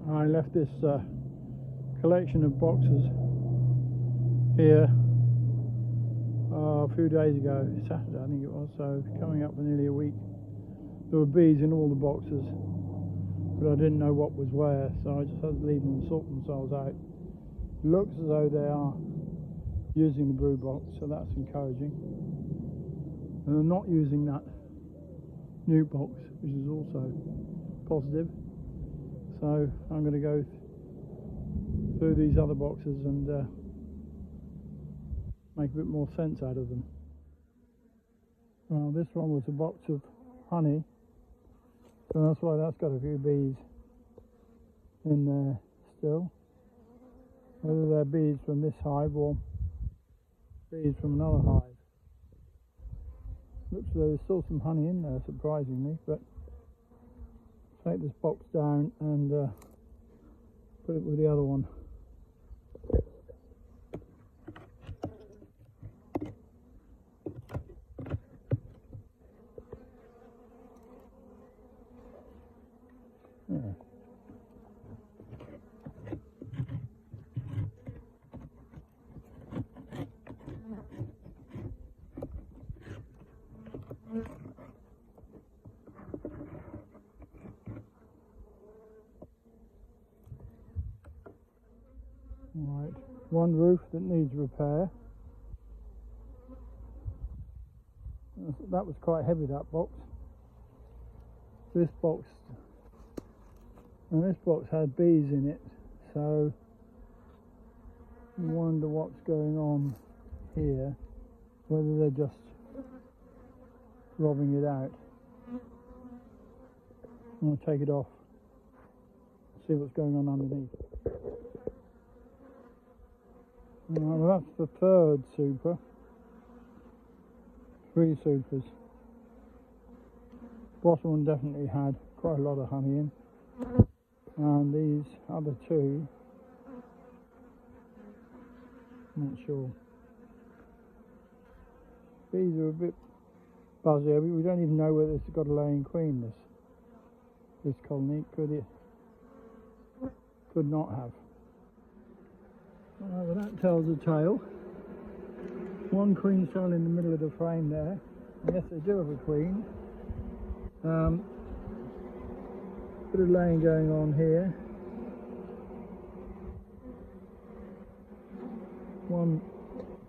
I left this collection of boxes here a few days ago, Saturday I think it was, so coming up for nearly a week. There were bees in all the boxes, but I didn't know what was where, so I just had to leave them and sort themselves out. Looks as though they are using the brood box, so that's encouraging. And they're not using that new box, which is also positive. So I'm going to go through these other boxes and make a bit more sense out of them. Well, this one was a box of honey, so that's why that's got a few bees in there still. Whether they're bees from this hive or bees from another hive. Looks as though there's still some honey in there, surprisingly, but take this box down and put it with the other one. Yeah. Right, one roof that needs repair. That was quite heavy, that box. This box had bees in it, so I wonder what's going on here, whether they're just robbing it out. I'm going to take it off, see what's going on underneath. Well, that's the third super. 3 supers. Bottom one definitely had quite a lot of honey in, and these other 2, not sure. Bees are a bit buzzy. We don't even know whether it's got a laying queen. This colony could not have. Well, that tells a tale. One queen cell in the middle of the frame there. And yes, they do have a queen. Bit of laying going on here. One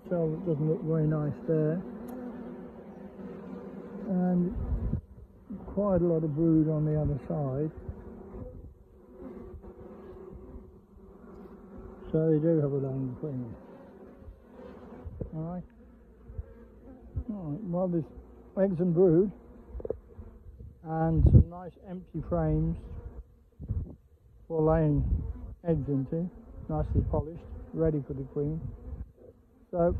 cell that doesn't look very nice there. And quite a lot of brood on the other side. So they do have a laying queen. Alright. Well, there's eggs and brood and some nice empty frames for laying eggs into, nicely polished, ready for the queen. So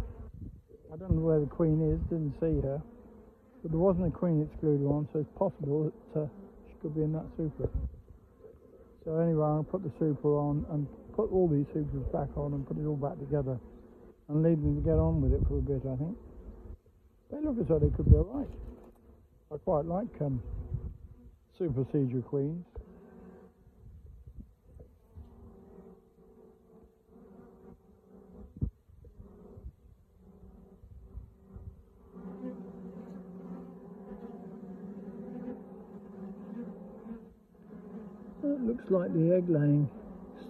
I don't know where the queen is, didn't see her, but there wasn't a queen excluded one, so it's possible that she could be in that super. So anyway, I'll put the super on and put all these supers back on and put it all back together and leave them to get on with it for a bit, I think. They look as though they could be alright. I quite like super procedure queens. It looks like the egg laying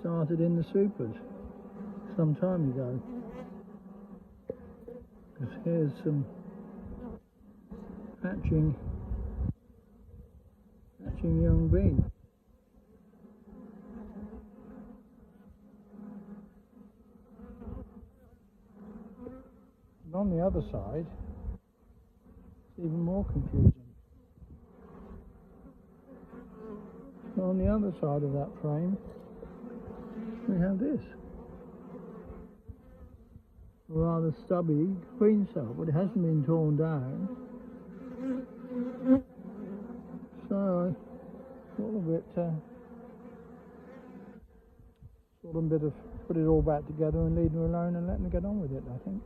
started in the supers some time ago. Because here's some hatching young bee. And on the other side, it's even more confusing. On the other side of that frame, we have this rather stubby queen cell, but it hasn't been torn down. So I thought a bit of put it all back together and leave them alone and let them get on with it, I think.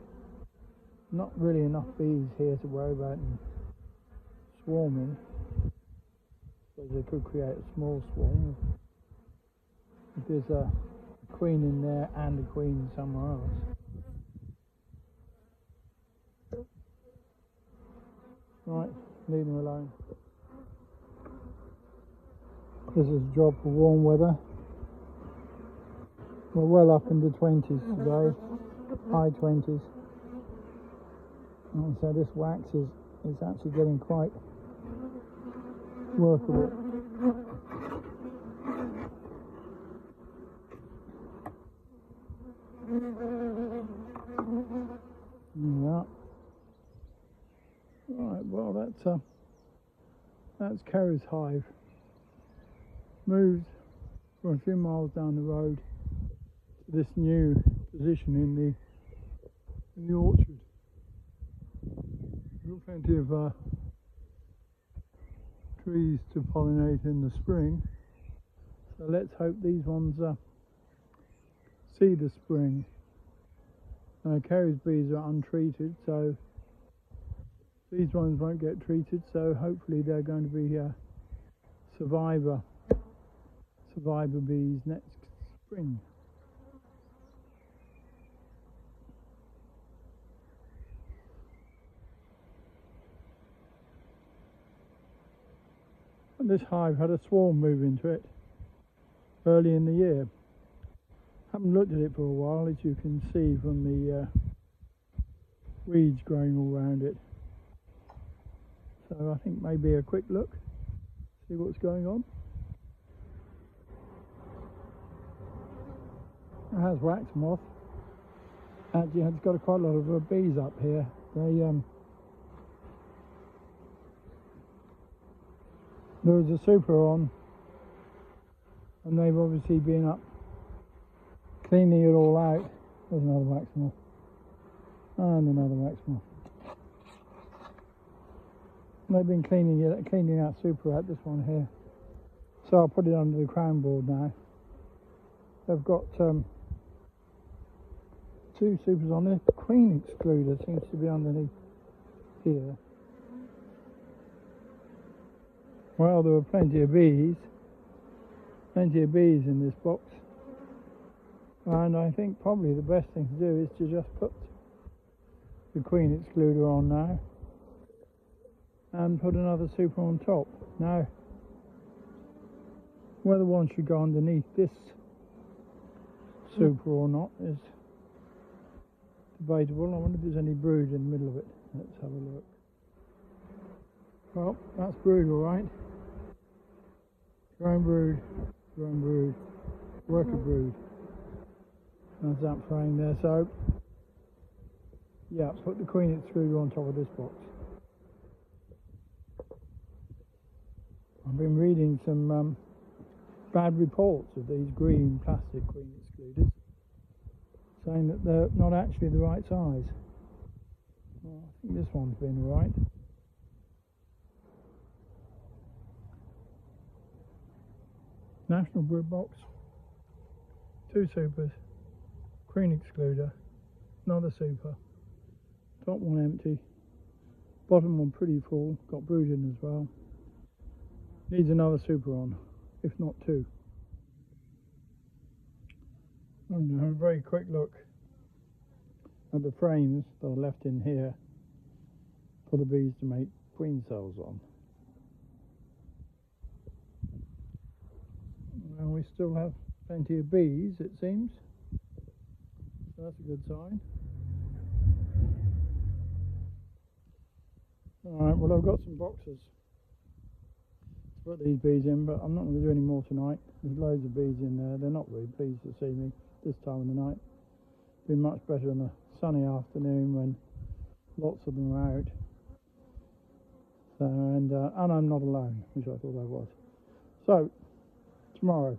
Not really enough bees here to worry about them swarming. So they could create a small swarm of if there's a queen in there and a queen somewhere else. Right, leave them alone. This is a job for warm weather. We're well up in the 20s today, high 20s. And so this wax is actually getting quite workable. Yeah. Right, well that's Kerry's hive. Moved from a few miles down the road to this new position in the orchard. We've got plenty of trees to pollinate in the spring, so let's hope these ones see the spring. Kerry's bees are untreated, so these ones won't get treated, so hopefully they're going to be survivor bees next spring. And this hive had a swarm move into it early in the year. Haven't looked at it for a while, as you can see from the weeds growing all around it. So I think maybe a quick look, see what's going on. It has wax moth. Actually, it's got quite a lot of bees up here. There was a super on, and they've obviously been up cleaning it all out. There's another wax moth, and another wax moth. They've been cleaning that super out, this one here. So I'll put it under the crown board now. They've got two supers on there. The queen excluder seems to be underneath here. Well, there were plenty of bees in this box, and I think probably the best thing to do is to just put the queen excluder on now and put another super on top. Now, whether one should go underneath this super or not is debatable. I wonder if there's any brood in the middle of it. Let's have a look. Well, that's brood all right. Drone brood, worker brood. There's that frame there. So, yeah, put the queen excluder on top of this box. I've been reading some bad reports of these green plastic queen excluders, saying that they're not actually the right size. Well, I think this one's been all right. National brood box, 2 supers, queen excluder, another super, top one empty, bottom one pretty full, got brood in as well. Needs another super on, if not 2. And have a very quick look at the frames that are left in here for the bees to make queen cells on. And we still have plenty of bees, it seems, so that's a good sign. Alright, well, I've got some boxes to put these bees in, but I'm not going to do any more tonight. There's loads of bees in there. They're not really pleased to see me this time of the night. Been much better on a sunny afternoon when lots of them are out. So, and I'm not alone, which I thought I was. So, tomorrow